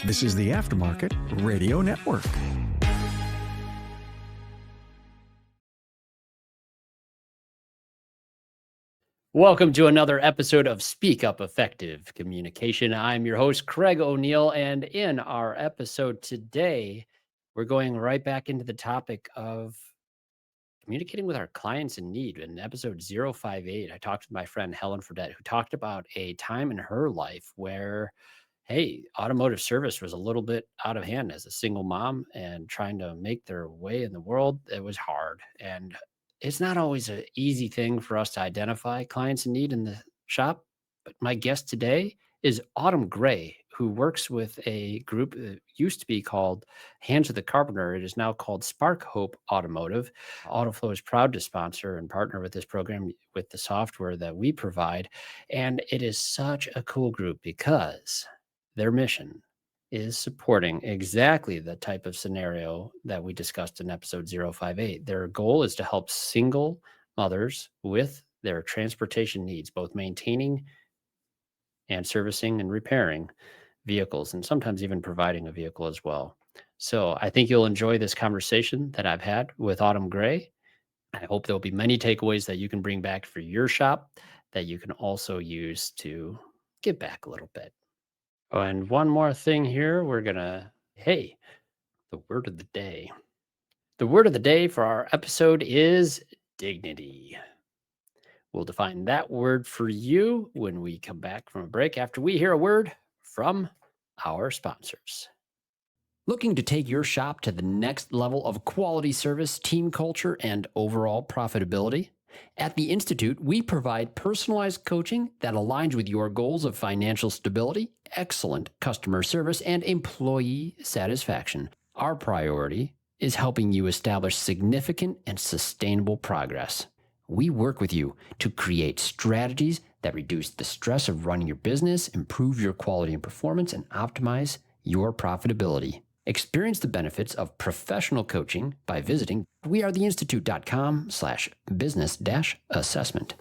This is the Aftermarket Radio Network. Welcome to another episode of Speak Up Effective Communication. I'm your host, Craig O'Neill, and in our episode today, we're going right back into the topic of communicating with our clients in need. In episode 058, I talked to my friend Helen who talked about a time in her life where, hey, automotive service was a little bit out of hand as a single mom and trying to make their way in the world. It was hard. And it's not always an easy thing for us to identify clients in need in the shop. But my guest today is Autumn Gray, who works with a group that used to be called Hands of the Carpenter. It is now called SparkHope Automotive. AutoFlow is proud to sponsor and partner with this program with the software that we provide. And it is such a cool group because their mission is supporting exactly the type of scenario that we discussed in episode 058. Their goal is to help single mothers with their transportation needs, both maintaining and servicing and repairing vehicles, and sometimes even providing a vehicle as well. So I think you'll enjoy this conversation that I've had with Autumn Gray. I hope there'll be many takeaways that you can bring back for your shop that you can also use to give back a little bit. Oh, and one more thing here, the word of the day. The word of the day for our episode is dignity. We'll define that word for you when we come back from a break after we hear a word from our sponsors. Looking to take your shop to the next level of quality service, team culture, and overall profitability? At the Institute, we provide personalized coaching that aligns with your goals of financial stability, excellent customer service, and employee satisfaction. Our priority is helping you establish significant and sustainable progress. We work with you to create strategies that reduce the stress of running your business, improve your quality and performance, and optimize your profitability. Experience the benefits of professional coaching by visiting wearetheinstitute.com/business-assessment.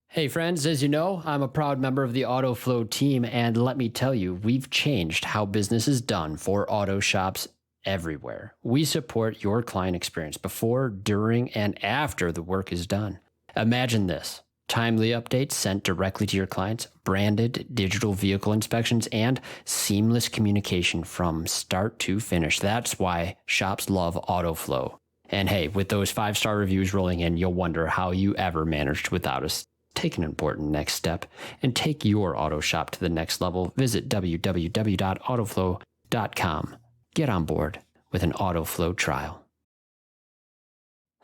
Hey friends, as you know, I'm a proud member of the AutoFlow team, and let me tell you, we've changed how business is done for auto shops everywhere. We support your client experience before, during, and after the work is done. Imagine this. Timely updates sent directly to your clients, branded digital vehicle inspections, and seamless communication from start to finish. That's why shops love AutoFlow. And hey, with those 5-star reviews rolling in, you'll wonder how you ever managed without us. Take an important next step and take your auto shop to the next level. Visit www.autoflow.com. Get on board with an AutoFlow trial.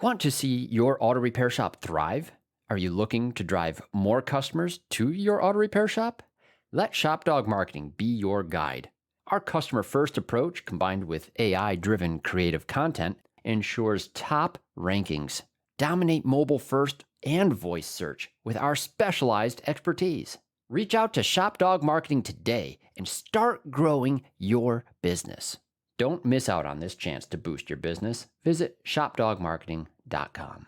Want to see your auto repair shop thrive? Are you looking to drive more customers to your auto repair shop? Let ShopDog Marketing be your guide. Our customer-first approach, combined with AI-driven creative content, ensures top rankings. Dominate mobile first and voice search with our specialized expertise. Reach out to ShopDog Marketing today and start growing your business. Don't miss out on this chance to boost your business. Visit shopdogmarketing.com.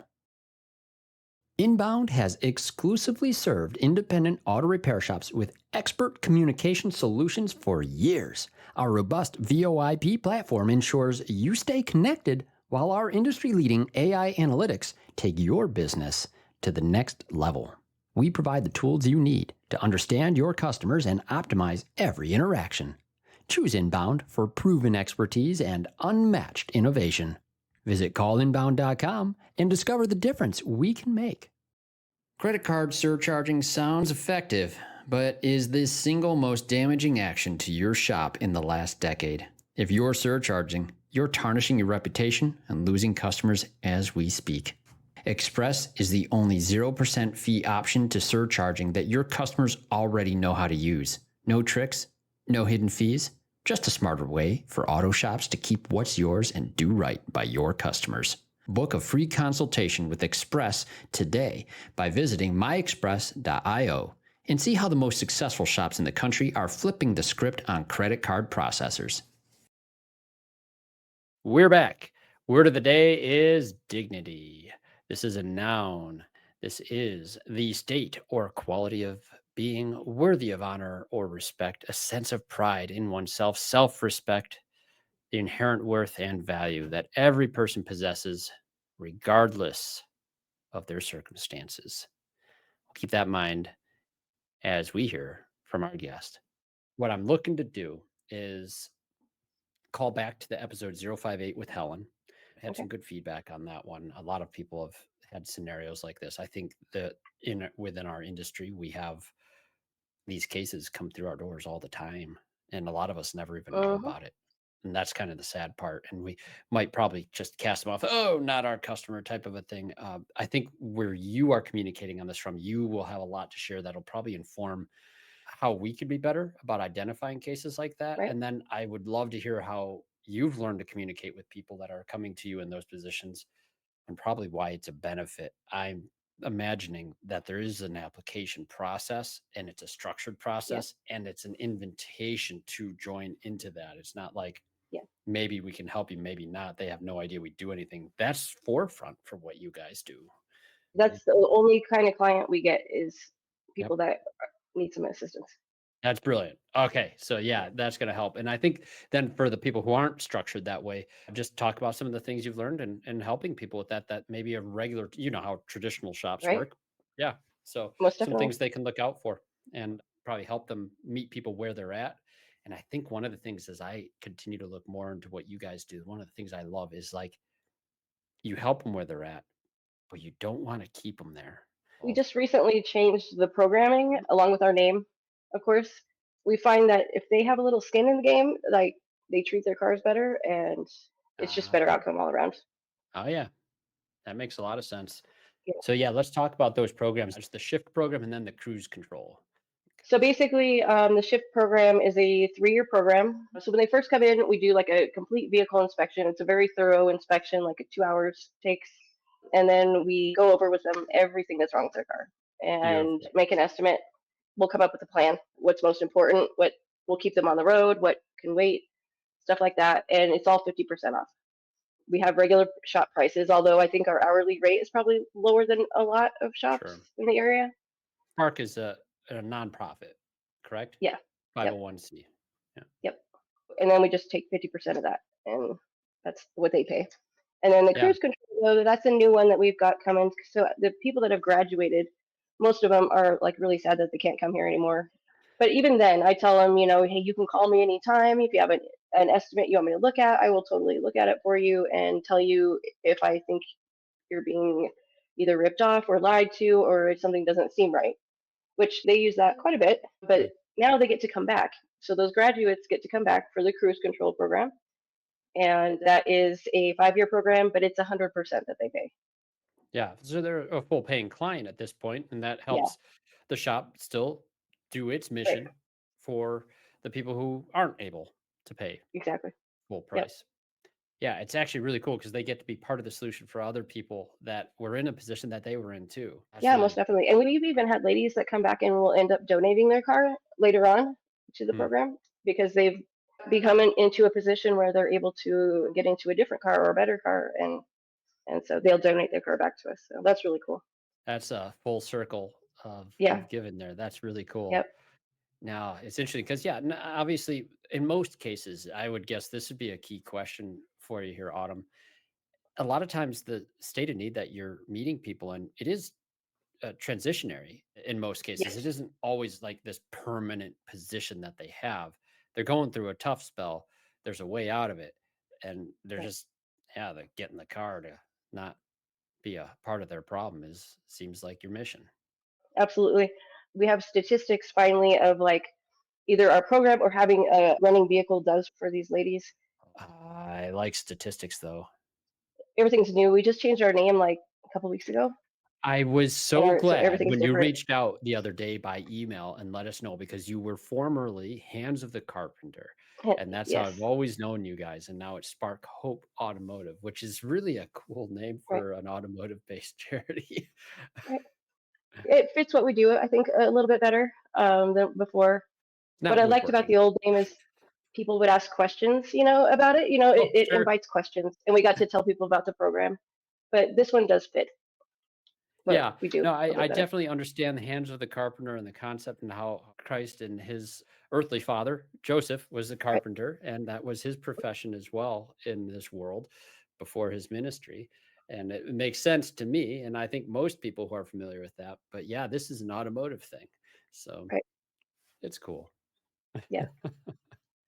Inbound has exclusively served independent auto repair shops with expert communication solutions for years. Our robust VoIP platform ensures you stay connected while our industry-leading AI analytics take your business to the next level. We provide the tools you need to understand your customers and optimize every interaction. Choose Inbound for proven expertise and unmatched innovation. Visit callinbound.com and discover the difference we can make. Credit card surcharging sounds effective, but is the single most damaging action to your shop in the last decade. If you're surcharging, you're tarnishing your reputation and losing customers as we speak. Express is the only 0% fee option to surcharging that your customers already know how to use. No tricks, no hidden fees. Just a smarter way for auto shops to keep what's yours and do right by your customers. Book a free consultation with Express today by visiting myexpress.io and see how the most successful shops in the country are flipping the script on credit card processors. We're back. Word of the day is dignity. This is a noun. This is the state or quality of being worthy of honor or respect, a sense of pride in oneself, self respect, the inherent worth and value that every person possesses, regardless of their circumstances. Keep that in mind as we hear from our guest. What I'm looking to do is call back to the episode 058 with Helen. I had Okay. some good feedback on that one. A lot of people have had scenarios like this. I think that within our industry, we have these cases come through our doors all the time, and a lot of us never even know Mm-hmm. about it. And that's kind of the sad part. And we might probably just cast them off. Oh, not our customer type of a thing. I think where you are communicating on this from, you will have a lot to share that'll probably inform how we could be better about identifying cases like that. Right. And then I would love to hear how you've learned to communicate with people that are coming to you in those positions and probably why it's a benefit. I'm imagining that there is an application process and it's a structured Yeah. process and it's an invitation to join into that. It's not like Yeah. maybe we can help you, maybe not. They have no idea we do anything. That's forefront for what you guys do. That's the only kind of client we get is Yep. people that need some assistance. That's brilliant. Okay. So yeah, that's going to help. And I think then for the people who aren't structured that way, just talk about some of the things you've learned and helping people with that maybe a regular, you know, how traditional shops Right. work. Yeah. So Most some definitely. things they can look out for and probably help them meet people where they're at. And I think one of the things as I continue to look more into what you guys do, one of the things I love is like you help them where they're at, but you don't want to keep them there. We just recently changed the programming along with our name, of course. We find that if they have a little skin in the game, like they treat their cars better and it's just better Okay. outcome all around. Oh yeah. That makes a lot of sense. Yeah. So yeah, let's talk about those programs. There's the shift program and then the cruise control. So basically, the shift program is a 3-year program. So when they first come in, we do like a complete vehicle inspection. It's a very thorough inspection, like 2 hours takes. And then we go over with them everything that's wrong with their car and Beautiful. make an estimate. We'll come up with a plan, what's most important, what will keep them on the road, what can wait, stuff like that. And it's all 50% off. We have regular shop prices, although I think our hourly rate is probably lower than a lot of shops Sure. in the area. Spark is a nonprofit, correct? Yeah. Yep. 501c. Yeah. Yep. And then we just take 50% of that, and that's what they pay. And then the Yeah. cruise control, though, that's a new one that we've got coming. So the people that have graduated, most of them are like really sad that they can't come here anymore. But even then, I tell them, hey, you can call me anytime if you have an estimate you want me to look at. I will totally look at it for you and tell you if I think you're being either ripped off or lied to or if something doesn't seem right, which they use that quite a bit. But Mm. now they get to come back. So those graduates get to come back for the cruise control program. And that is a 5-year program, but it's 100% that they pay. Yeah. So they're a full paying client at this point, and that Yeah, helps the shop still do its right. mission for the people who aren't able to pay Exactly. full Yep. price. Yeah, it's actually really cool because they get to be part of the solution for other people that were in a position that they were in too. That's Yeah, most really definitely. And we've even had ladies that come back and will end up donating their car later on to the mm, program because they've become into a position where they're able to get into a different car or a better car, and so they'll donate their car back to us. So that's really cool. that's a full circle Yeah. of giving there. That's really cool. Yep. Now, it's interesting because, yeah, obviously, in most cases, I would guess this would be a key question for you here, Autumn. A lot of times, the state of need that you're meeting people in, it is transitionary in most cases. It Yes. isn't always like this permanent position that they have. They're going through a tough spell. There's a way out of it. And they're Right. just, yeah, they get in the car to not be a part of their problem is seems like your mission. Absolutely. We have statistics finally of like either our program or having a running vehicle does for these ladies. I like statistics though. Everything's new. We just changed our name like a couple weeks ago, I was and so so glad everything's when you different. reached out the other day by email and let us know because you were formerly Hands of the Carpenter. And that's how Yes. I've always known you guys. And now it's SparkHope Automotive, which is really a cool name Right. for an automotive based charity. Right. It fits what we do, I think, a little bit better than before. What Not I liked about woodworking. the old name is people would ask questions, about it. Oh, It sure. invites questions, and we got to tell people about the program. But this one does fit. but Yeah. we do No, a I bit better. definitely understand the hands of the carpenter and the concept and how Christ and his earthly father, Joseph, was a Right. carpenter, and that was his profession as well in this world before his ministry. And it makes sense to me. And I think most people who are familiar with that. But yeah, this is an automotive thing. So Right. it's cool. Yeah.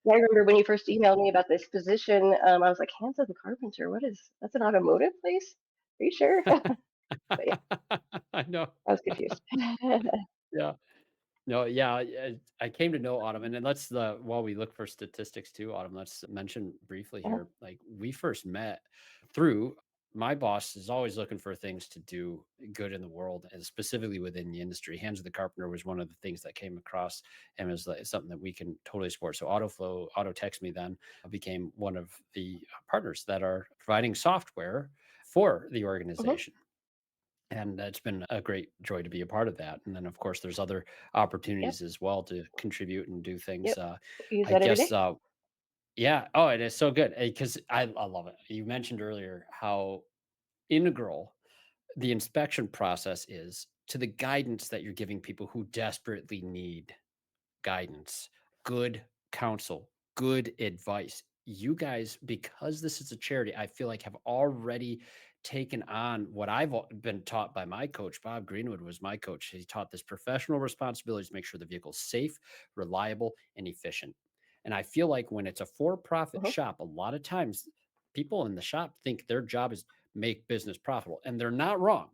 Yeah, I remember when you first emailed me about this position, I was like, "Hands of the Carpenter, what is that's an automotive place? Are you sure?" But yeah, I know. I was confused. Yeah. No, yeah, I came to know Autumn, and then let's while we look for statistics too, Autumn, let's mention briefly Uh-huh. here. Like we first met through my boss is always looking for things to do good in the world, and specifically within the industry. Hands of the Carpenter was one of the things that came across and was like something that we can totally support. So AutoFlow, Auto Text Me then became one of the partners that are providing software for the Mhm. organization. And it's been a great joy to be a part of that. And then, of course, there's other opportunities Yep. as well to contribute and do things. Yep. Use I that every guess, day. yeah. Oh, it is so good because I love it. You mentioned earlier how integral the inspection process is to the guidance that you're giving people who desperately need guidance, good counsel, good advice. You guys, because this is a charity, I feel like have already taken on what been taught by my coach. Bob Greenwood was my coach. He taught this professional responsibility to make sure the vehicle's safe, reliable, and efficient. And I feel like when it's a for-profit Mhm. shop, a lot of times people in the shop think their job is make business profitable, and they're not wrong.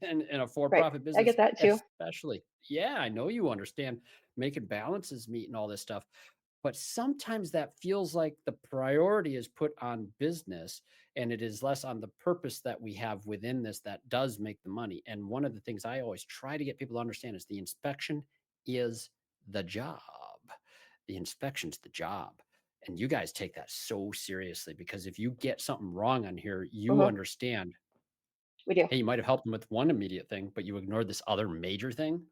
And in a Right. for-profit I get business, that too. especially. Yeah, I know you understand making balances meet and all this stuff. But sometimes that feels like the priority is put on business and it is less on the purpose that we have within this that does make the money. And one of the things I always try to get people to understand is the inspection is the job. The inspection's the job. And you guys take that so seriously because if you get something wrong on here, you Mhm. understand. We do. Hey, you might have helped them with one immediate thing, but you ignored this other major thing,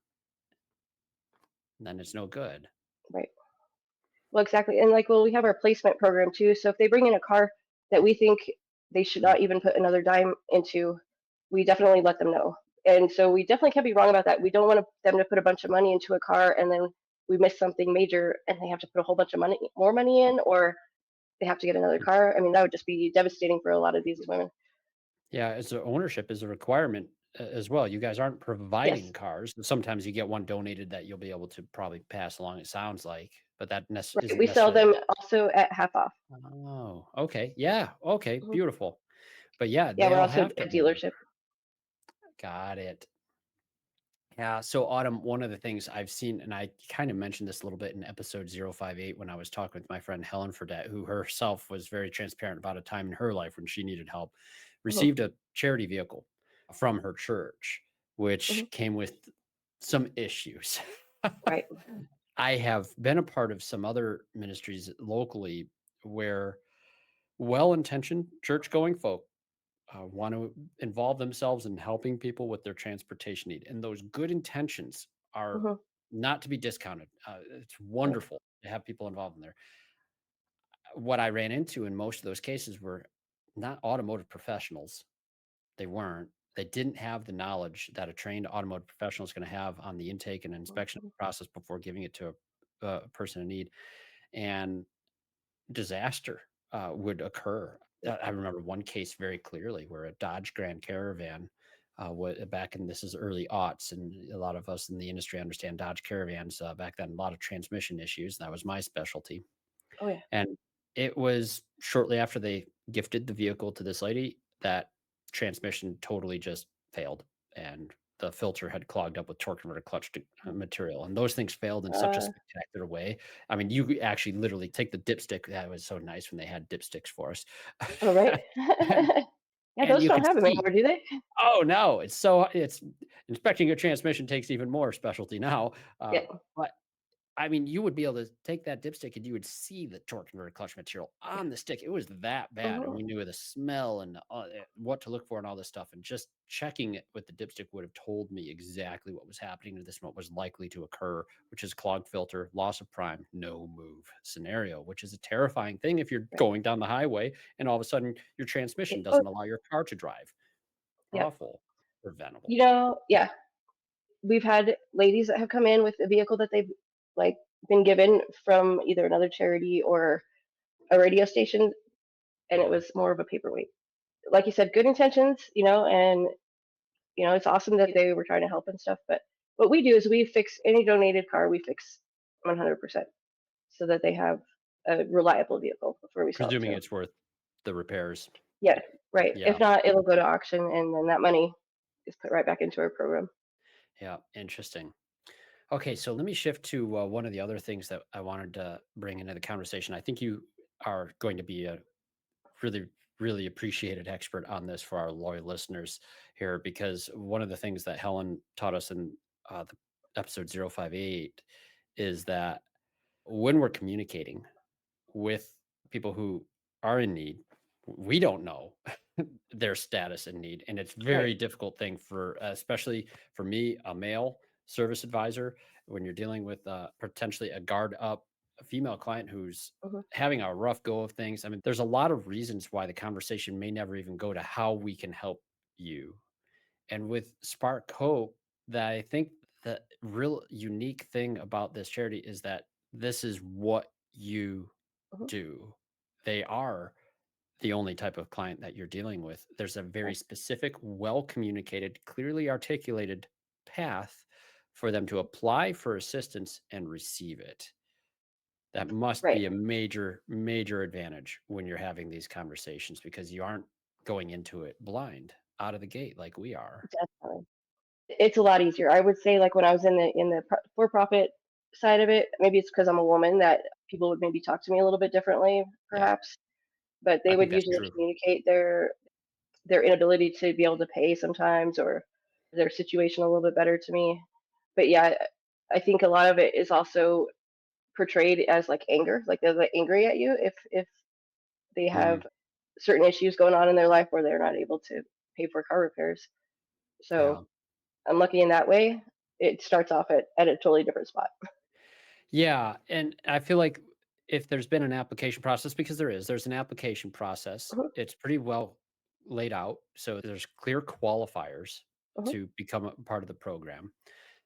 then it's no good. Right. Well, exactly. And like, well, we have our placement program too. So if they bring in a car that we think they should Mm, not even put another dime into, we definitely let them know. And so we definitely can't be wrong about that. We don't want them to put a bunch of money into a car and then we miss something major and they have to put a whole bunch of money, more money in, or they have to get another mm. car. I mean, that would just be devastating for a lot of these women. Yeah, as a ownership is a requirement as well. You guys aren't providing Yes. cars. Sometimes you get one donated that you'll be able to probably pass along, it sounds like, but that Right. isn't We sell necessarily. them also at half off. Oh, okay. Yeah. Okay. Mhm. Beautiful. But yeah, Yeah, they we're all also have to a own. dealership. Got it. Yeah. So, Autumn, one of the things I've seen, and I kind of mentioned this a little bit in episode 058 when I was talking with my friend Helen Fredette, who herself was very transparent about a time in her life when she needed help, Hmm. received a charity vehicle from her church, Hmm. which came with some issues. Right. I have been a part of some other ministries locally where well intentioned church going folk want to involve themselves in helping people with their transportation need. And those good intentions are Hmm. not to be discounted. It's Right. wonderful to have people involved in there. What I ran into in most of those cases were not automotive professionals. They weren't. They didn't have the knowledge that a trained automotive professional is going to have on the intake and inspection Mhm. process before giving it to a person in need. And disaster would occur. Yep. I remember one case very clearly where a Dodge Grand Caravan, back in this is early aughts, and a lot of us in the industry understand Dodge Caravans. Back then, a lot of transmission issues. That was my specialty, Oh yeah. and it was shortly after they gifted the vehicle to this lady that transmission totally just failed, and the filter had clogged up with torque converter clutch material, and those things failed in such a Uh, spectacular way. I mean, you could actually literally take the dipstick. That was so nice when they had dipsticks for us, all right. and Yeah, and those you don't could have them see. anymore, do they? Oh no, it's inspecting a transmission takes even more specialty now. Yeah. But I mean, you would be able to take that dipstick and you would see the torque converter clutch material Yeah. on the stick. It was that bad. And Hmm. we knew the smell and what to look for and all this stuff. And just checking it with the dipstick would have told me exactly what was happening to this and what was likely to occur, which is clogged filter, loss of prime, no move scenario, which is a terrifying thing if you're Right. going down the highway and all of a sudden your transmission Oh, doesn't allow your car to drive. yep. Awful. preventable. Yeah, we've had ladies that have come in with a vehicle that they've like been given from either another charity or a radio station, and it Mhm. was more of a paperweight. Like you said, good intentions, and it's awesome that they were trying to help and stuff. But what we do is we fix any donated car, we fix 100% so that they have a reliable vehicle before we sell it to Presuming them. it's worth the repairs. Yeah, right. If Yeah. not, it'll go to auction, and then that money is put right back into our program. Yeah. Interesting. Okay. So let me shift to one of the other things that I wanted to bring into the conversation. I think you are going to be a really, really appreciated expert on this for our loyal listeners here, because one of the things that Helen taught us in the episode 058 is that when we're communicating with people who are in need, we don't know their status in need. And it's Right. very difficult thing for, especially for me, a male service advisor, when you're dealing with potentially a guard up female client who's Hmm. having a rough go of things. I mean, there's a lot of reasons why the conversation may never even go to how we can help you. And with Spark Hope, that I think the real unique thing about this charity is that this is what you Hmm. do. They are the only type of client that you're dealing with. There's a very Right. specific, well communicated, clearly articulated path for them to apply for assistance and receive it. That must Right. be a major, major advantage when you're having these conversations, because you aren't going into it blind out of the gate like we are. Definitely. It's a lot easier. I would say, like when I was in the for-profit side of it, maybe it's because I'm a woman that people would maybe talk to me a little bit differently, Yeah, perhaps. But I they think would that's usually true. communicate their inability to be able to pay sometimes, or their situation a little bit better to me. But yeah, I think a lot of it is also portrayed as like anger, like they're like angry at you if they Mhm. have certain issues going on in their life where they're not able to pay for car repairs. Yeah. So I'm lucky in that way. It starts off at a totally different spot. Yeah, and I feel like if there's been an application process, because there's an application process. Mhm, It's pretty well laid out. So there's clear qualifiers mhm. to become a part of the program.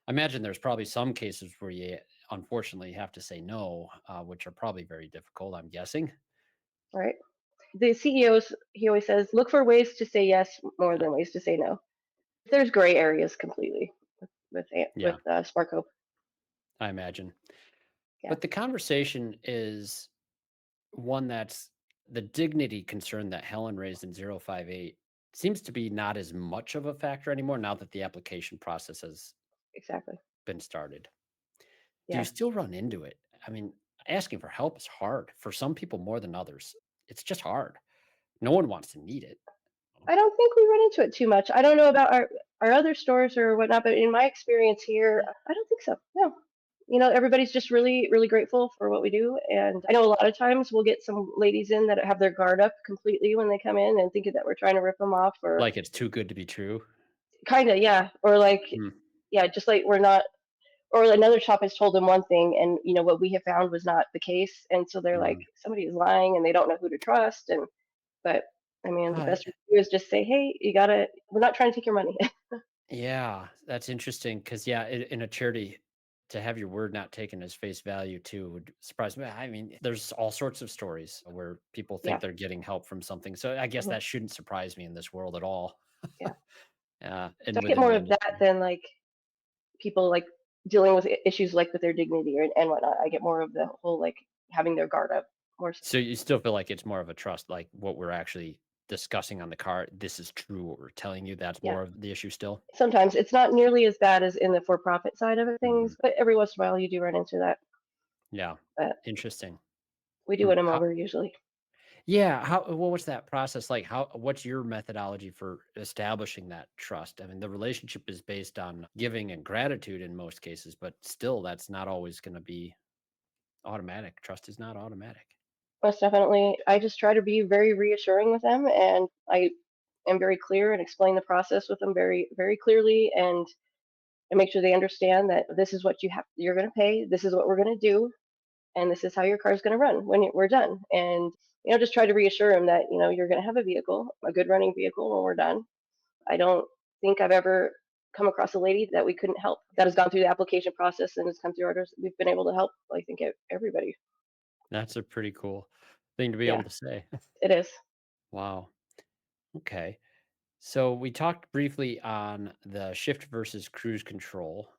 I imagine there's probably some cases where you unfortunately have to say no, which are probably very difficult, I'm guessing. Right. The CEOs, he always says, look for ways to say yes more Yeah. than ways to say no. There's gray areas completely with Yeah, SparkHope. I imagine. Yeah, But the conversation is one that's the dignity concern that Helen raised in 058 seems to be not as much of a factor anymore now that the application process has exactly. been started. Do you Yeah. still run into it? I mean, asking for help is hard for some people more than others. It's just hard. No one wants to need it. I don't think we run into it too much. I don't know about our other stores or whatnot, but in my experience here, I don't think so. No. Everybody's just really, really grateful for what we do. And I know a lot of times we'll get some ladies in that have their guard up completely when they come in and thinking that we're trying to rip them off, or Like it's too good to be true. kind of, yeah. Or like, Mm, yeah, just like we're not, or another shop has told them one thing and, what we have found was not the case. And so they're like, mhm. somebody is lying and they don't know who to trust. But I mean, the Uh, best we can do is just say, hey, we're not trying to take your money. yeah, that's interesting because, yeah, in a charity, to have your word not taken as face value too would surprise me. I mean, there's all sorts of stories where people think Yeah. they're getting help from something. So I guess Mhm. that shouldn't surprise me in this world at all. Yeah. So And I get within more the of that industry. than like people like dealing with issues like with their dignity and whatnot. I get more of the whole like having their guard up more so. So you still feel like it's more of a trust, like what we're actually discussing on the car. This is true. What we're telling you, that's Yeah. more of the issue still. Sometimes it's not nearly as bad as in the for profit side of it Mhm. things, but every once in a while you do run into that. Yeah. But Interesting. we do Hmm. win them over usually. Yeah, what was that process like? What's your methodology for establishing that trust? I mean, the relationship is based on giving and gratitude in most cases, but still that's not always going to be automatic. Trust is not automatic. Most definitely. I just try to be very reassuring with them, and I am very clear and explain the process with them very, very clearly, and make sure they understand that this is what you're going to pay, this is what we're going to do, and this is how your car is going to run when we're done. And just try to reassure them that you're going to have a vehicle, a good running vehicle when we're done. I don't think I've ever come across a lady that we couldn't help that has gone through the application process and has come through orders. We've been able to help, I think, everybody. That's a pretty cool thing to be Yeah, able to say. it is. Wow. Okay. So we talked briefly on the shift versus cruise control.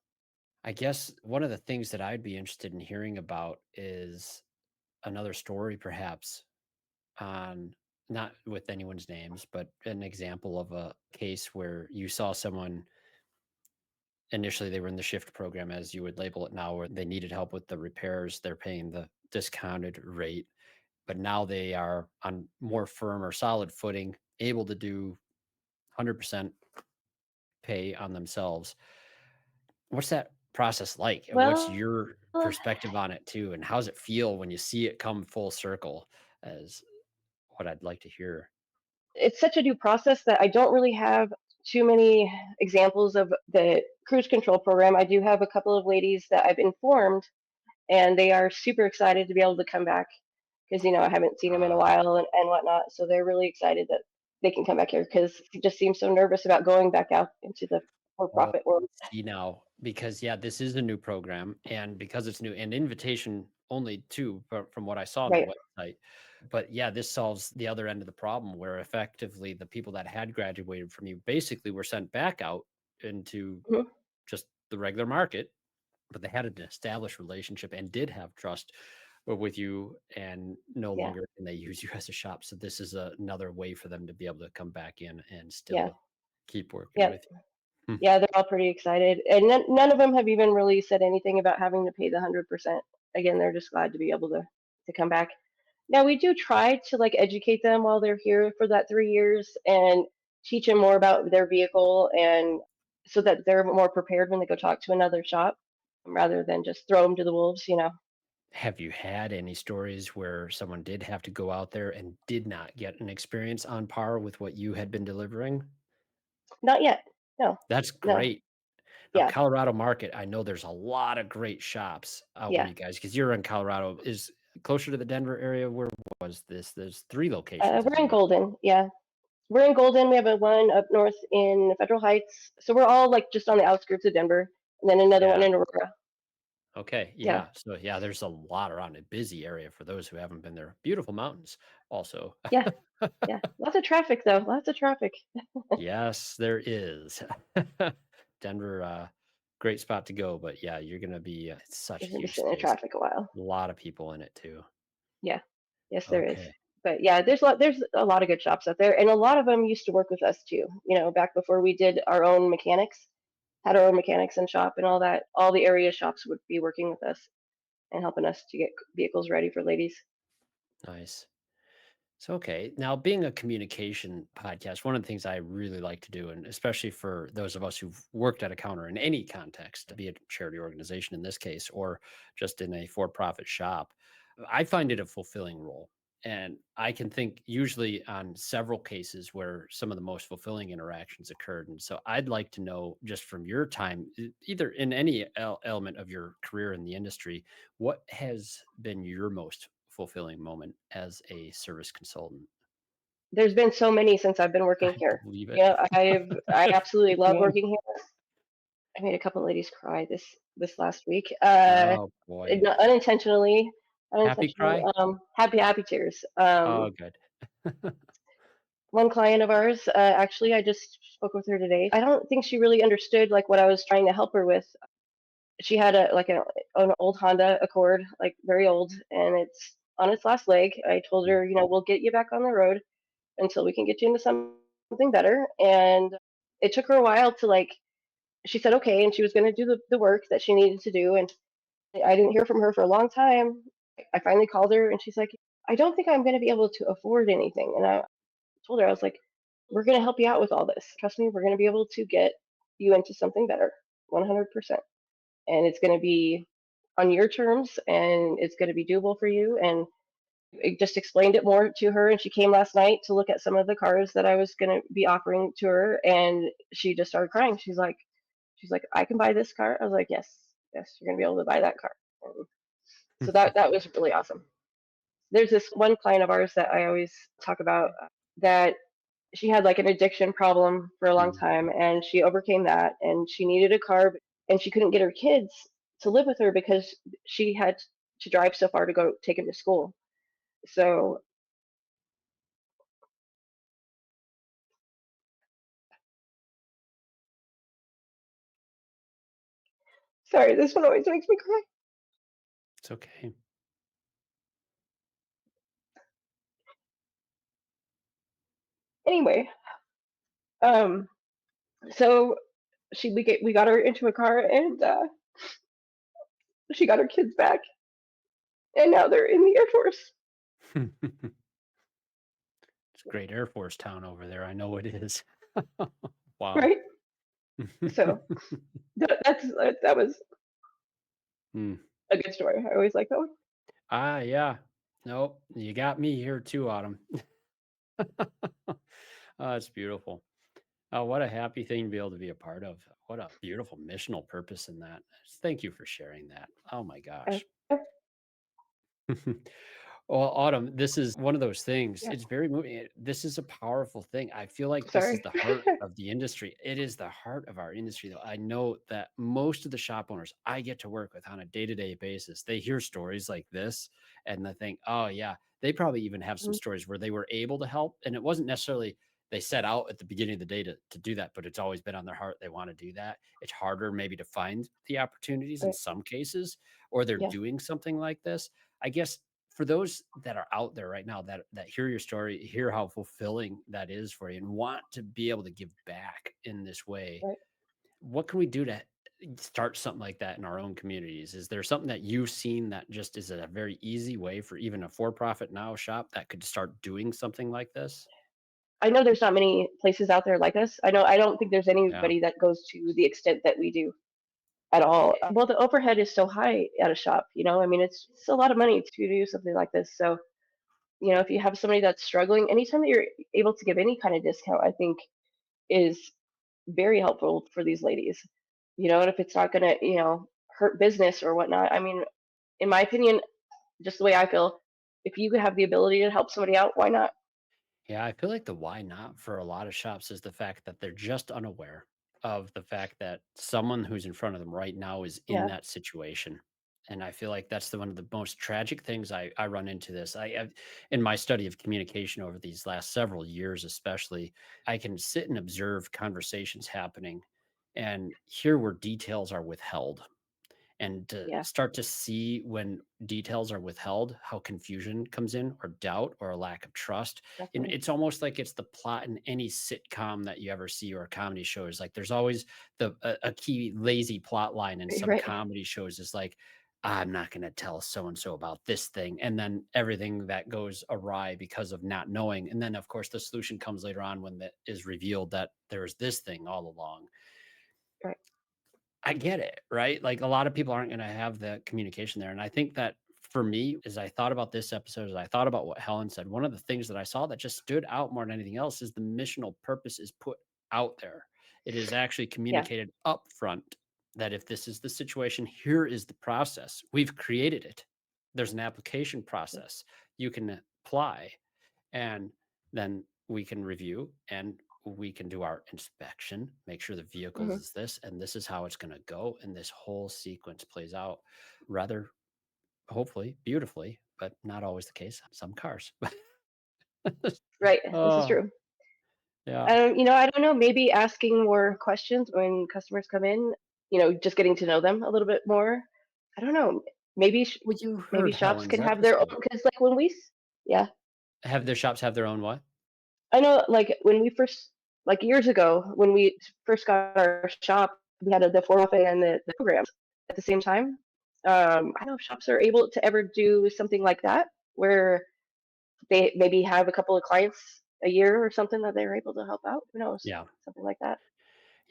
I guess one of the things that I'd be interested in hearing about is another story, perhaps, on not with anyone's names, but an example of a case where you saw someone initially they were in the shift program, as you would label it now, where they needed help with the repairs. They're paying the discounted rate, but now they are on more firm or solid footing, able to do 100% pay on themselves. What's that process like? And what's Well, your perspective on it too? And how does it feel when you see it come full circle? As what I'd like to hear. it's such a new process that I don't really have too many examples of the cruise control program. I do have a couple of ladies that I've informed, and they are super excited to be able to come back because I haven't seen them in a Ah, while and whatnot. So they're really excited that they can come back here because he just seems so nervous about going back out into the oh, for-profit world. see now, because yeah, this is a new program, and because it's new and invitation only too, from what I saw on the Right. website. But yeah, this solves the other end of the problem where effectively the people that had graduated from you basically were sent back out into Hmm. just the regular market, but they had an established relationship and did have trust with you, and no Yeah. longer can they use you as a shop. So this is another way for them to be able to come back in and Yeah. still keep working Yeah. with you. Yeah. They're all pretty excited, and none of them have even really said anything about having to pay the 100%. Again, they're just glad to be able to come back. Now we do try to like educate them while they're here for that 3 years and teach them more about their vehicle and so that they're more prepared when they go talk to another shop rather than just throw them to the wolves. Have you had any stories where someone did have to go out there and did not get an experience on par with what you had been delivering? Not yet. No, That's no. great. Now, Yeah, Colorado market, I know there's a lot of great shops out where yeah. you guys, because you're in Colorado, is closer to the Denver area. Where was this? There's three locations, We're if I'm in not. Golden. Yeah, we're in Golden. We have a one up north in Federal Heights. So we're all like just on the outskirts of Denver, and then another one Yeah. in Aurora. Okay. Yeah, Yeah. So yeah, there's a lot around a busy area for those who haven't been there. Beautiful mountains also. yeah, yeah. Lots of traffic though. Lots of traffic. Yes, there is. Denver, great spot to go, but yeah, you're gonna be it's such You're a gonna be huge sitting in space. traffic a while. A lot of people in it too. Yeah. Yes, there is. Okay. But yeah, there's a lot of good shops out there, and a lot of them used to work with us too. Back before we did our own mechanics, had our own mechanics and shop and all that. All the area shops would be working with us and helping us to get vehicles ready for ladies. Nice. So, okay. Now, being a communication podcast, one of the things I really like to do, and especially for those of us who've worked at a counter in any context, be it a charity organization in this case, or just in a for profit shop, I find it a fulfilling role. And I can think usually on several cases where some of the most fulfilling interactions occurred. And so I'd like to know just from your time, either in any element of your career in the industry, what has been your most fulfilling moment as a service consultant? There's been so many since I've been working I here. believe it. I absolutely Pick love one. working here. I made a couple ladies cry this last week. Oh, boy. Unintentionally, Happy unintentionally. cry? Happy tears. Oh, good. One client of ours, actually, I just spoke with her today. I don't think she really understood like what I was trying to help her with. She had an old Honda Accord, like very old, and it's on its last leg. I told Mm. her, we'll get you back on the road until we can get you into something better. And it took her a while to like. She said okay, and she was going to do the work that she needed to do. And I didn't hear from her for a long time. I finally called her, and she's like, I don't think I'm going to be able to afford anything. And I told her, I was like, we're going to help you out with all this. Trust me, we're going to be able to get you into something better, 100%. And it's going to be on your terms and it's going to be doable for you. And I just explained it more to her. And she came last night to look at some of the cars that I was going to be offering to her. And she just started crying. She's like, I can buy this car. I was like, yes, yes, you're going to be able to buy that car. And so that was really awesome. There's this one client of ours that I always talk about that she had like an addiction problem for a long Mm. time, and she overcame that, and she needed a car, and she couldn't get her kids to live with her because she had to drive so far to go take them to school. So sorry, this one always makes me cry. It's okay. Anyway, um, so we got her into a car, and she got her kids back, and now they're in the Air Force, It's a great Air Force town over there. I know it is. Wow. right? So that was Mm. a good story. I always like that one. Ah, yeah. Nope. You got me here too, Autumn. Oh, that's beautiful. Oh, what a happy thing to be able to be a part of. What a beautiful missional purpose in that. Thank you for sharing that. Oh my Uh, gosh. Well, Autumn, this is one of those things. yeah, It's very moving. This is a powerful thing. I feel like this is sorry. the heart of the industry. It is the heart of our industry, though. I know that most of the shop owners I get to work with on a day-to-day basis, they hear stories like this and they think, oh, yeah, they probably even have some Mhm, stories where they were able to help. And it wasn't necessarily they set out at the beginning of the day to do that, but it's always been on their heart. They want to do that. It's harder maybe to find the opportunities in right, some cases, or they're yeah, doing something like this. I guess for those that are out there right now that hear your story, hear how fulfilling that is for you, and want to be able to give back in this way, right. what can we do to start something like that in our own communities? Is there something that you've seen that just is a very easy way for even a for-profit now shop that could start doing something like this? I know there's not many places out there like us. I don't think there's Yeah. anybody that goes to the extent that we do at all. Well, the overhead is so high at a shop, I mean, it's a lot of money to do something like this. So, if you have somebody that's struggling, anytime that you're able to give any kind of discount, I think is very helpful for these ladies. And if it's not gonna, hurt business or whatnot, I mean, in my opinion, just the way I feel, if you have the ability to help somebody out, why not? Yeah, I feel like the why not for a lot of shops is the fact that they're just unaware of the fact that someone who's in front of them right now is in Yeah, that situation. And I feel like that's one of the most tragic things I run into this. In my study of communication over these last several years, especially, I can sit and observe conversations happening and hear where details are withheld and to yeah, start to see when details are withheld, how confusion comes in, or doubt, or a lack of trust. And definitely. it's almost like it's the plot in any sitcom that you ever see or a comedy show is like there's always a key lazy plot line in some Right, comedy shows is like, I'm not going to tell so and so about this thing. And then everything that goes awry because of not knowing. And then, of course, the solution comes later on when that is revealed that there's this thing all along. right. I get it, right? Like a lot of people aren't going to have the communication there. And I think that for me, as I thought about this episode, as I thought about what Helen said, one of the things that I saw that just stood out more than anything else is the missional purpose is put out there. It is actually Yeah, communicated up front that if this is the situation, here is the process. We've created it. There's an application process you can apply and then we can review and we can do our inspection, make sure the vehicles hmm is this, and this is how it's going to go. And this whole sequence plays out rather, hopefully, beautifully, but not always the case on some cars. right. This is Oh, true. yeah. I don't know. Maybe asking more questions when customers come in. Just getting to know them a little bit more. I don't know. Maybe Well, you maybe heard shops Helen's can have their own, episode. because like when yeah, Have their shops have their own what? I know. Like when we first, like years ago, when we first got our shop, we had the for-profit and the programs at the same time. I don't know if shops are able to ever do something like that, where they maybe have a couple of clients a year or something that they're able to help out. Who knows? Yeah. Something like that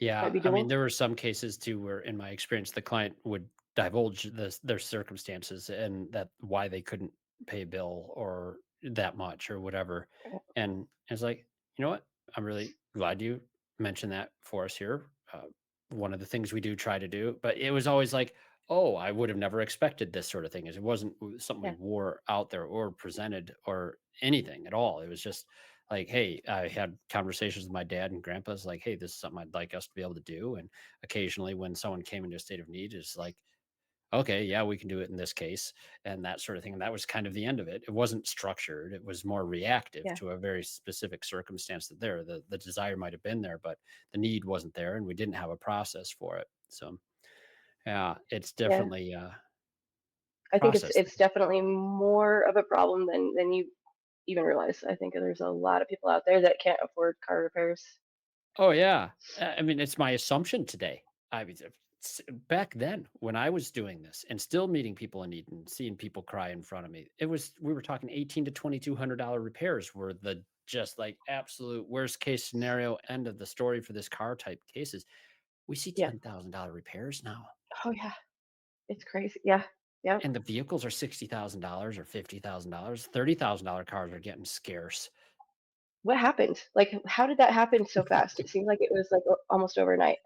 might Yeah, be I mean, doable. there were some cases too where, in my experience, the client would divulge their circumstances and that why they couldn't pay a bill or that much or whatever. And it's like, you know what? I'm really glad you mentioned that for us here. One of the things we do try to do, but it was always like, oh, I would have never expected this sort of thing. It wasn't something we Yeah, wore out there or presented or anything at all. It was just Like, hey, I had conversations with my dad and grandpa's like, hey, this is something I'd like us to be able to do. And occasionally when someone came into a state of need, it's like, okay, yeah, we can do it in this case and that sort of thing. And that was kind of the end of it. It wasn't structured. It was more reactive Yeah. to a very specific circumstance that the desire might have been there, but the need wasn't there and we didn't have a process for it. So yeah, it's Yeah. definitely a I think it's process it's thing. definitely more of a problem than you even realize. I think there's a lot of people out there that can't afford car repairs. Oh yeah. I mean, it's my assumption today. I mean, back then when I was doing this and still meeting people in need and seeing people cry in front of me, we were talking 18 to $2,200 repairs were the just like absolute worst case scenario end of the story for this car type cases. We see Yeah. $10,000 repairs now. Oh yeah. It's crazy. Yeah. Yep. And the vehicles are $60,000 or $50,000. $30,000 cars are getting scarce. What happened? Like, how did that happen so fast? It seemed like it was like almost overnight.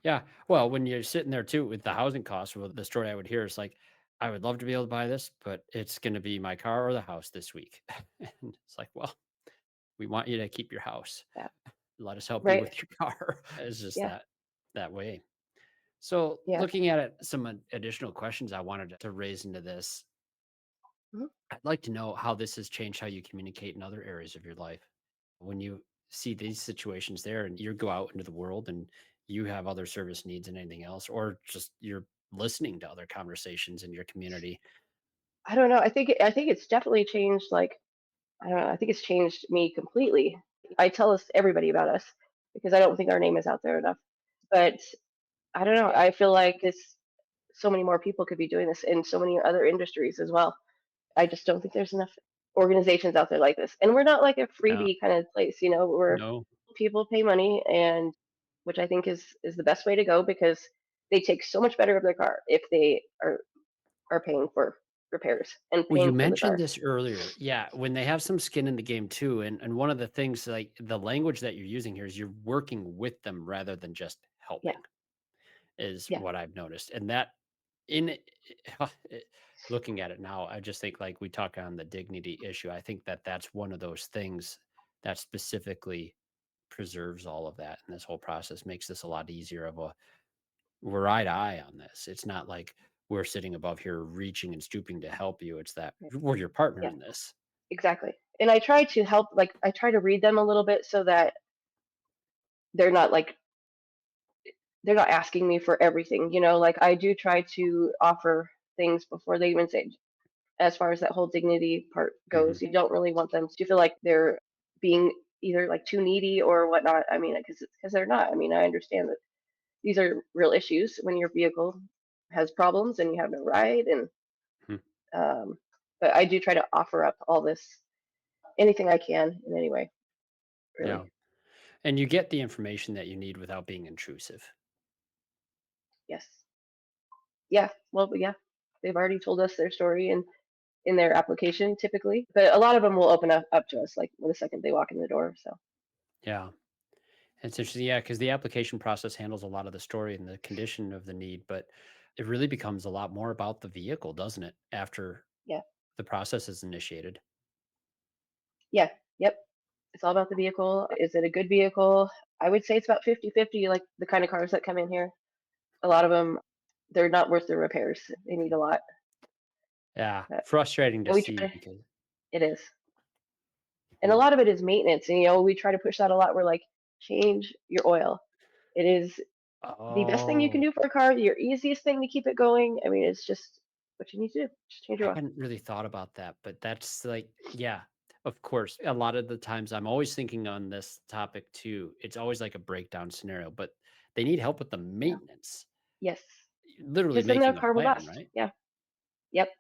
Yeah. Well, when you're sitting there too with the housing costs, well, the story I would hear is like, I would love to be able to buy this, but it's going to be my car or the house this week. And it's like, well, we want you to keep your house. Yeah. Let us help you Right. with your car. It's just Yeah. that way. So, Yeah. looking at it, some additional questions I wanted to raise into this. Mhm. I'd like to know how this has changed how you communicate in other areas of your life. When you see these situations there and you go out into the world and you have other service needs and anything else, or just you're listening to other conversations in your community. I don't know. I think it's definitely changed. Like, I don't know. I think it's changed me completely. I tell us everybody about us because I don't think our name is out there enough. But I don't know. I feel like it's so many more people could be doing this in so many other industries as well. I just don't think there's enough organizations out there like this. And we're not like a Yeah. freebie kind of place, we're No. people pay money, and which I think is the best way to go because they take so much better of their car if they are paying for repairs and Well, you paying for the mentioned car. this earlier. Yeah, when they have some skin in the game too, and one of the things like the language that you're using here is you're working with them rather than just Yeah, helping, is yeah, what I've noticed. And that in looking at it now, I just think like we talk on the dignity issue. I think that that's one of those things that specifically preserves all of that. And this whole process makes this a lot easier of a we're eye to eye on this. It's not like we're sitting above here reaching and stooping to help you. It's that yeah, we're your partner yeah, in this. exactly. And I try to help, like I try to read them a little bit so that they're not like they're not asking me for everything, like I do try to offer things before they even say. As far as that whole dignity part Mhm. goes, you don't really want them to feel like they're being either like too needy or whatnot. I mean, because they're not. I mean, I understand that these are real issues when your vehicle has problems and you have no ride, and Mhm. um, but I do try to offer up all this, anything I can in any way, Yeah. really. And you get the information that you need without being intrusive. Yes. Yeah. Well, yeah. They've already told us their story in their application typically, but a lot of them will open up to us like the second they walk in the door. So Yeah. It's interesting. Yeah. Because the application process handles a lot of the story and the condition of the need, but it really becomes a lot more about the vehicle, doesn't it? After yeah. the process is initiated. Yeah. Yep. It's all about the vehicle. Is it a good vehicle? I would say it's about 50-50, like the kind of cars that come in here. A lot of them, they're not worth the repairs. They need a lot. Yeah. But, Frustrating to and we see try to, because it is. And a Mhm. lot of it is maintenance. And, we try to push that a lot. We're like, change your oil. It is the best thing you can Oh, do for a car, your easiest thing to keep it going. I mean, it's just what you need to do. Just change I your oil. hadn't really thought about that, but that's like, yeah, of course. A lot of the times I'm always thinking on this topic too. It's always like a breakdown scenario, but they need help with the Yeah. maintenance, Yes. literally Because then their making a car will plan, last. right? Yeah. Yep.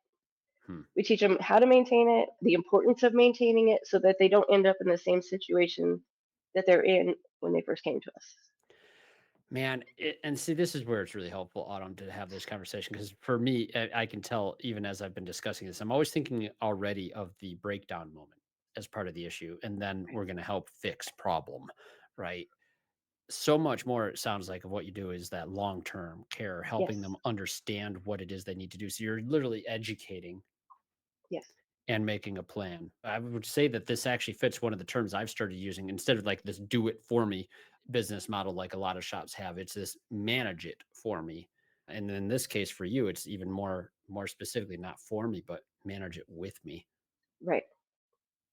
Hmm. We teach them how to maintain it, the importance of maintaining it, so that they don't end up in the same situation that they're in when they first came to us. Man, and see, this is where it's really helpful, Autumn, to have this conversation because for me, I can tell even as I've been discussing this, I'm always thinking already of the breakdown moment as part of the issue, and then we're going to help fix problem, right? So much more it sounds like of what you do is that long-term care, helping Yes. them understand what it is they need to do. So you're literally educating Yes. and making a plan. I would say that this actually fits one of the terms I've started using instead of like this do it for me business model like a lot of shops have. It's this manage it for me. And in this case for you, it's even more specifically not for me, but manage it with me. Right.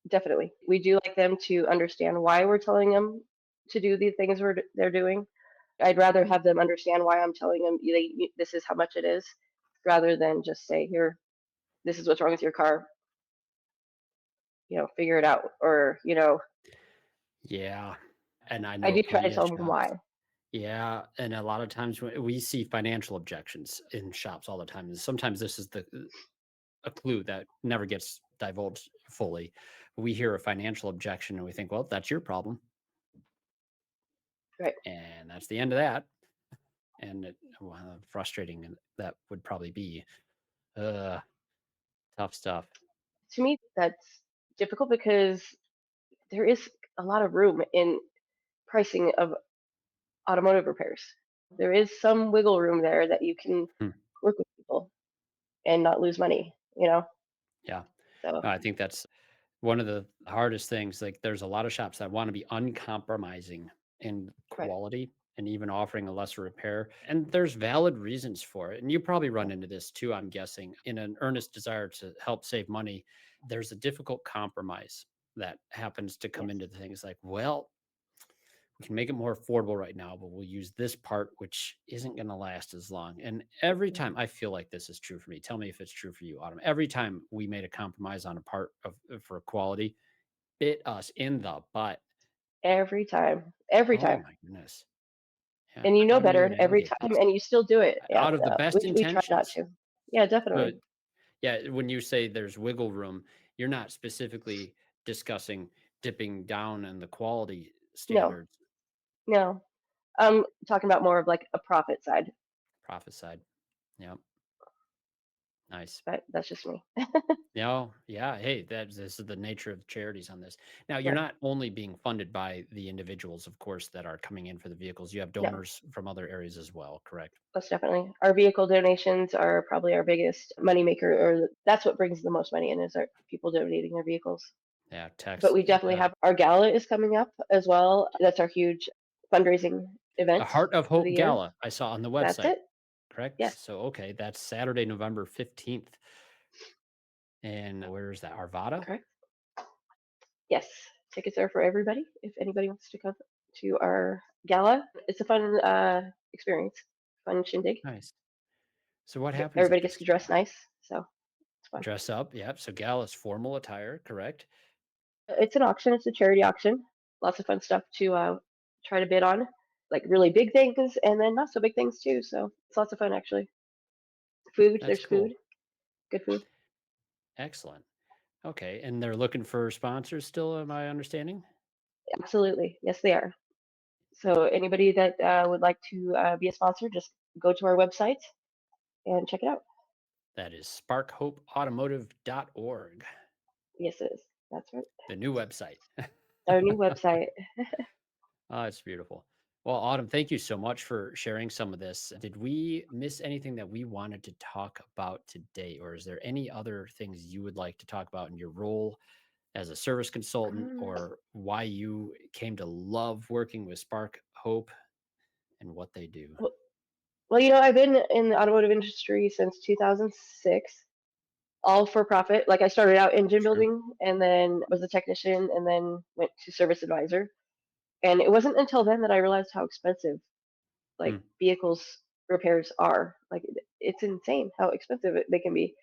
Definitely. We do like them to understand why we're telling them to do the things they're doing. I'd rather have them understand why I'm telling them this is how much it is, rather than just say, here, this is what's wrong with your car, figure it out. Or, Yeah. And I I know do try to plenty of tell them shops. why. Yeah, and a lot of times we see financial objections in shops all the time. And sometimes this is the a clue that never gets divulged fully. We hear a financial objection and we think, well, that's your problem. Right. And that's the end of that. And frustrating that would probably be. Uh, Tough stuff. To me, that's difficult because there is a lot of room in pricing of automotive repairs. There is some wiggle room there that you can Hmm. work with people and not lose money. Yeah. So, No, I think that's one of the hardest things. Like, there's a lot of shops that want to be uncompromising in right. quality and even offering a lesser repair. And there's valid reasons for it. And you probably run Yeah. into this too, I'm guessing, in an earnest desire to help save money. There's a difficult compromise that happens to come Yes. into things like, well, we can make it more affordable right now, but we'll use this part, which isn't going to last as long. And every Mhm. time I feel like this is true for me, tell me if it's true for you, Autumn. Every time we made a compromise on a part for quality, bit us in the butt. Every time. Every Oh time. my goodness. Yeah. And you know How do you better every navigate time, this? and you still do it. Yeah. Out of the best We try not intentions. to. Yeah, But definitely. yeah, when you say there's wiggle room, you're not specifically discussing dipping down in the quality No, standards, no. I'm talking about more of like a profit side, profit side. Yeah. Nice. but that's just me. No, yeah. Hey, this is the nature of charities on this. Now, you're Right. not only being funded by the individuals, of course, that are coming in for the vehicles. You have No, donors from other areas as well, correct? most definitely. Our vehicle donations are probably our biggest moneymaker, or that's what brings the most money in is our people donating their vehicles. Yeah, But tax we definitely have our gala is coming up as well. That's our huge fundraising the event Heart of for the Hope year. Gala I saw on the That's website, it. correct? Yes. So, okay, that's Saturday, November 15th. And where is that? Arvada? Correct. Yes. Tickets are for everybody. If anybody wants to come to our gala, it's a fun experience, fun shindig. Nice. So, what happens at Everybody gets this to dress gala? nice, so it's fun. Dress up. Yep. So, gala is formal attire, correct? It's an auction. It's a charity auction. Lots of fun stuff to try to bid on, like really big things and then not so big things too. So it's lots of fun actually. Food. That's There's food. cool. Good food. Excellent. Okay. And they're looking for sponsors still, am I understanding? Absolutely. Yes, they are. So anybody that would like to be a sponsor, just go to our website and check it out. That is sparkhopeautomotive.org, Yes, it is. That's right. the new website. Our new website. Oh, it's beautiful. Well, Autumn, thank you so much for sharing some of this. Did we miss anything that we wanted to talk about today? Or is there any other things you would like to talk about in your role as a service consultant Um, or why you came to love working with Spark Hope and what they do? well, well, I've been in the automotive industry since 2006, all for profit. Like I started out engine Sure. building and then was a technician and then went to service advisor. And it wasn't until then that I realized how expensive like vehicles repairs are. Like it's insane how expensive they can be.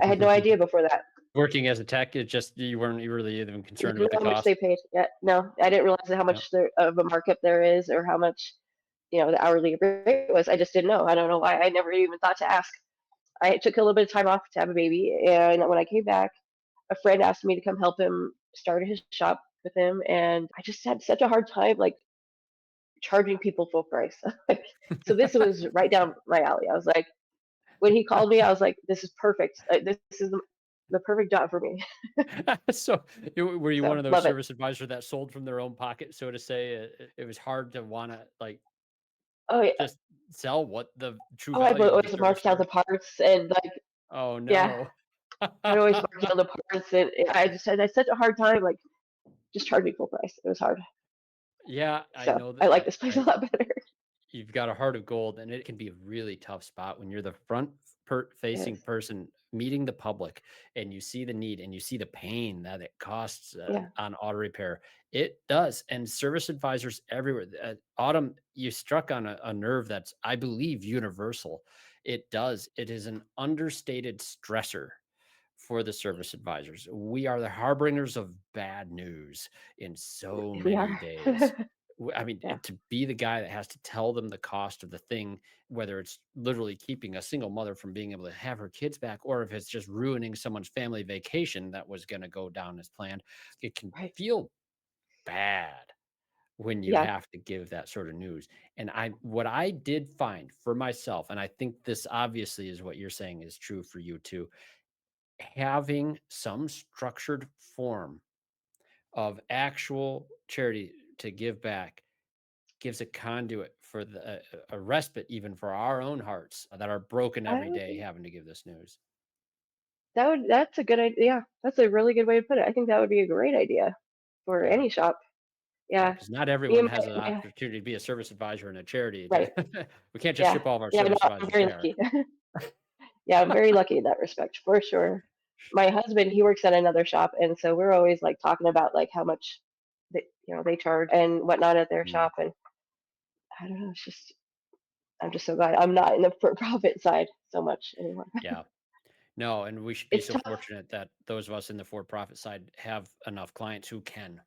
I had no Hmm. idea before that. Working as a tech, it just you weren't really even I concerned didn't with the know how much they cost. paid. Yeah, no, I didn't realize how Yeah, much of a markup there is or how much, the hourly rate was. I just didn't know. I don't know why. I never even thought to ask. I took a little bit of time off to have a baby, and when I came back, a friend asked me to come help him start his shop with him, and I just had such a hard time like charging people full price. So this was right down my alley. I was like, when he called me, I was like, this is perfect. This is the perfect job for me. So, were you one So of those love it. service advisors that sold from their own pocket, so to say? It was hard to wanna, like, Oh yeah. just sell what the true Oh, I value of the always service marked down the were? parts and like, Oh, yeah. no. I'd always mark down the parts, and I just had such a hard time. Like, just charge me full price. It was hard. Yeah, I So know I that like this place a lot better. you've got a heart of gold, and it can be a really tough spot when you're the front facing Yes. person meeting the public, and you see the need and you see the pain that it costs Yeah. on auto repair. It does. And service advisors everywhere. Autumn, you struck on a nerve that's, I believe, universal. It does. It is an understated stressor for the service advisors. We are the harbingers of bad news in so We many are. days. I mean, Yeah. to be the guy that has to tell them the cost of the thing, whether it's literally keeping a single mother from being able to have her kids back, or if it's just ruining someone's family vacation that was going to go down as planned, it can Right. feel bad when you Yeah. have to give that sort of news. And what I did find for myself, and I think this obviously is what you're saying is true for you too, having some structured form of actual charity to give back gives a conduit for a respite even for our own hearts that are broken I every would day having to give this news. that's a good idea. Yeah, that's a really good way to put it. I think that would be a great idea for Yeah. any shop. Yeah, Yeah. because not Me everyone and has an my opportunity to be a service advisor in a charity. right. We can't just Yeah. ship all of our Yeah, no, service I'm advisors very there. lucky. Yeah, I'm very lucky in that respect, for sure. My husband, he works at another shop, and so we're always like talking about like how much they charge and whatnot at their Mm, shop, and I don't know, it's just I'm just so glad I'm not in the for profit side so much anymore. yeah. No, and we should be It's so tough, fortunate that those of us in the for-profit side have enough clients who can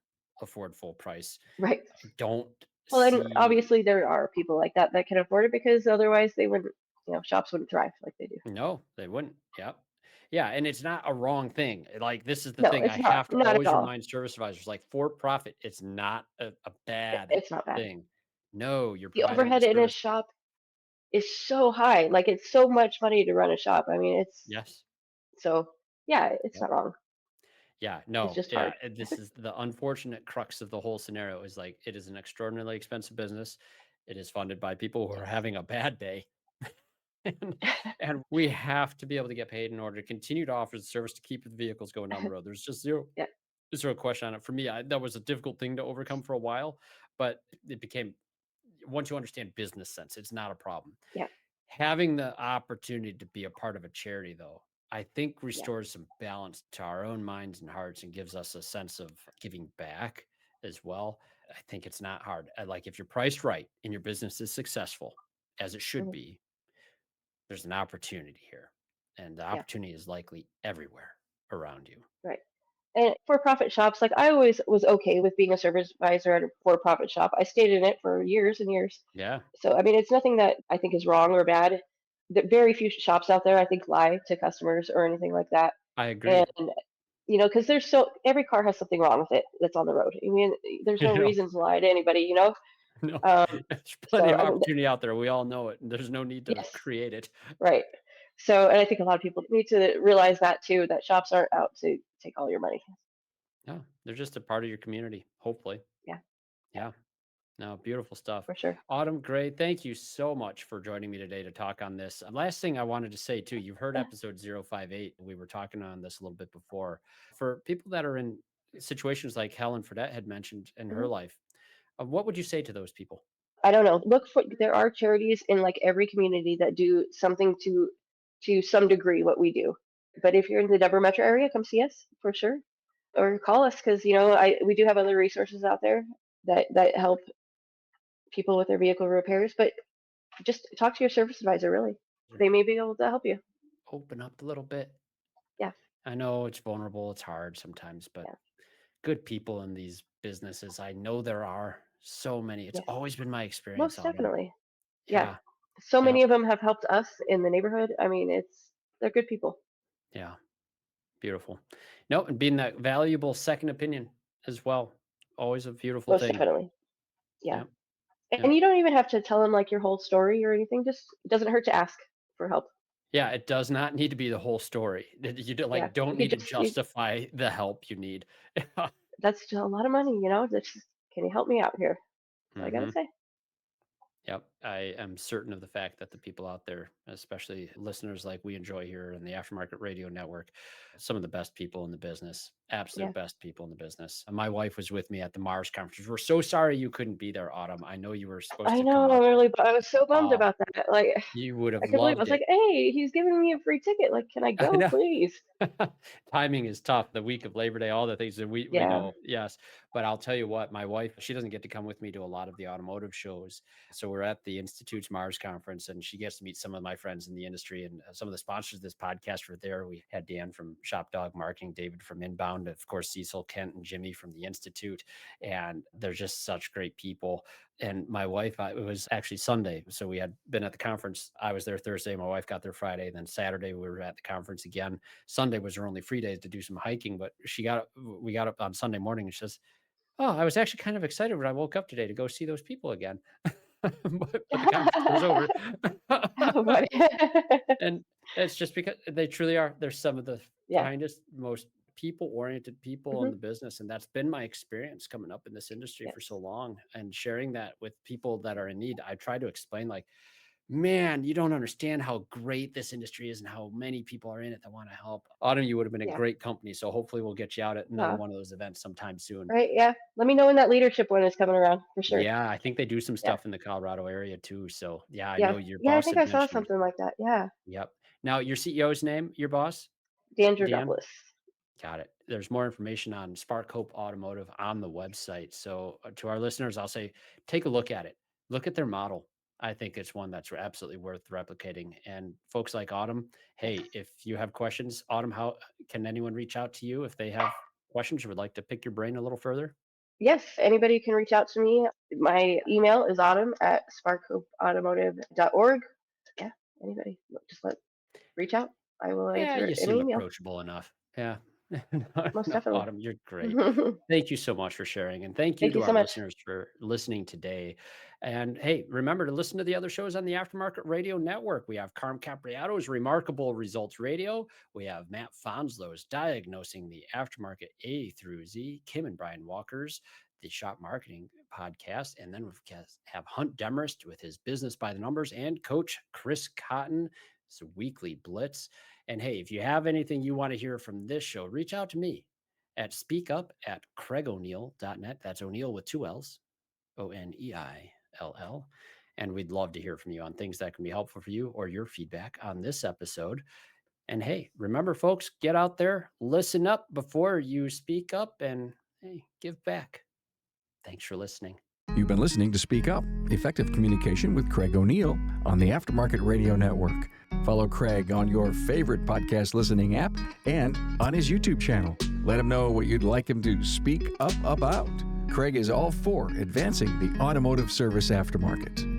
afford full price. right? I don't Well, and see. obviously there are people like that that can afford it because otherwise they wouldn't, shops wouldn't thrive like they do. No, they wouldn't. Yep. Yeah, and it's not a wrong thing. Like, this is the No, thing it's I not, have to not at always all. remind service advisors, like, for profit, it's not a bad It's not bad. thing. No, you're The providing the overhead in a service. shop is so high. Like it's so much money to run a shop. I mean, it's Yes. so yeah, it's Yep. not wrong. Yeah, It's no, just yeah, hard. this is the unfortunate crux of the whole scenario is, like, it is an extraordinarily expensive business. It is funded by people who are Yes. having a bad day. And and we have to be able to get paid in order to continue to offer the service to keep the vehicles going down the road. There's just Yeah. zero question on it. For me, that was a difficult thing to overcome for a while, but it became once you understand business sense, it's not a problem. Yeah. Having the opportunity to be a part of a charity, though, I think Yeah. restores some balance to our own minds and hearts and gives us a sense of giving back as well. I think it's not hard. Like, if you're priced right and your business is successful, as it should Mhm. be, there's an opportunity here, and the Yeah. opportunity is likely everywhere around you. Right. And for-profit shops, like I always was okay with being a service advisor at a for-profit shop. I stayed in it for years and years. Yeah, So I mean, it's nothing that I think is wrong or bad. Very few shops out there I think lie to customers or anything like that. I And agree. because there's so every car has something wrong with it that's on the road. I mean, there's You no know, reason to lie to anybody. no, Um, there's plenty so of I mean, opportunity out there. We all know it, and there's no need to yes, create it. right. So, and I think a lot of people need to realize that too, that shops aren't out to take all your money. No, they're just a part of your community, hopefully. Yeah, yeah, Yeah. No, beautiful stuff. for sure. Autumn, great. Thank you so much for joining me today to talk on this. Last thing I wanted to say too, you've heard Yeah. episode 058. We were talking on this a little bit before. For people that are in situations like Helen Fredette had mentioned in her Mhm. life, what would you say to those people? I don't know. Look for there are charities in like every community that do something to some degree what we do. But if you're in the Denver metro area, come see us for sure, or call us because I we do have other resources out there that help people with their vehicle repairs. But just talk to your service advisor. Really, they may be able to help you. Open up a little bit. Yeah, I know it's vulnerable, it's hard sometimes, but yeah, good people in these businesses. I know there are so many. It's yes, always been my experience, most Autumn. definitely. Yeah, Yeah. so Yeah. many of them have helped us in the neighborhood. I mean, they're good people. Yeah. Beautiful. No, and being that valuable second opinion as well. Always a beautiful Most thing. definitely. Yeah. Yep. And Yep. you don't even have to tell them like your whole story or anything. Just it doesn't hurt to ask for help. Yeah, it does not need to be the whole story. Yeah, Don't you could need to just justify the help you need. that's just a lot of money. Just can you help me out here? That's all I gotta Hmm. say. Yep. I am certain of the fact that the people out there, especially listeners like we enjoy here in the Aftermarket Radio Network, some of the best people in the business, absolute Yeah. best people in the business. My wife was with me at the Mars conference. We're so sorry you couldn't be there, Autumn. I know you were supposed I to come know. out. I was so bummed Oh, about that. Like, you would I have couldn't believe. I loved was like, it. "Hey, he's giving me a free ticket. Like, can I I go, know. please?" Timing is tough. The week of Labor Day, all the things that we Yeah. know, yes. But I'll tell you what, my wife, she doesn't get to come with me to a lot of the automotive shows. So we're at the Institute's Mars conference, and she gets to meet some of my friends in the industry, and some of the sponsors of this podcast were there. We had Dan from Shop Dog Marketing, David from Inbound, of course, Cecil, Kent, and Jimmy from the Institute. And they're just such great people. And my wife, it was actually Sunday. So we had been at the conference. I was there Thursday. My wife got there Friday. Then Saturday, we were at the conference again. Sunday was her only free day to do some hiking, but we got up on Sunday morning and she says, "Oh, I was actually kind of excited when I woke up today to go see those people again." But the conference was over. Oh, buddy. And it's just because they truly are. They're some of the Yeah. kindest, most people-oriented people in Hmm. the business. And that's been my experience coming up in this industry for so Yes. long and sharing that with people that are in need. I try to explain, like, man, you don't understand how great this industry is and how many people are in it that want to help. Autumn, you would have been a Yeah. great company. So hopefully we'll get you out at another Uh, one of those events sometime soon. right. Yeah. Let me know when that leadership one is coming around for sure. Yeah, I think they do some Yeah. stuff in the Colorado area too. So yeah, I Yeah. know your Yeah. I boss think had I saw mentioned. something like that. Yeah. Yep. Now your CEO's name, your boss, Danger Dan? Douglas. Got it. There's more information on SparkHope Automotive on the website. So to our listeners, I'll say, take a look at it. Look at their model. I think it's one that's absolutely worth replicating. And folks like Autumn, Yes. hey, if you have questions, Autumn, how can anyone reach out to you if they have questions or would like to pick your brain a little further? Yes. Anybody can reach out to me. My email is autumn@sparkhopeautomotive.org. Yeah. Anybody, just reach out. I will Yeah, answer you an seem email. approachable enough. Yeah. No, Most no, definitely. Autumn, you're great. Thank Thank you so much for sharing. And thank you you to so our much. listeners for listening today. And hey, remember to listen to the other shows on the Aftermarket Radio Network. We have Carm Capriato's Remarkable Results Radio. We have Matt Fonslow's Diagnosing the Aftermarket A through Z, Kim and Brian Walker's the Shop Marketing Podcast. And then we have Hunt Demarest with his Business by the Numbers and Coach Chris Cotton. It's a weekly blitz. And hey, if you have anything you want to hear from this show, reach out to me at speakup@CraigO'Neill.net. That's O'Neill with two L's, Oneill. And we'd love to hear from you on things that can be helpful for you or your feedback on this episode. And hey, remember, folks, get out there, listen up before you speak up, and hey, give back. Thanks for listening. You've been listening to Speak Up, Effective Communication with Craig O'Neill on the Aftermarket Radio Network. Follow Craig on your favorite podcast listening app and on his YouTube channel. Let him know what you'd like him to speak up about. Craig is all for advancing the automotive service aftermarket.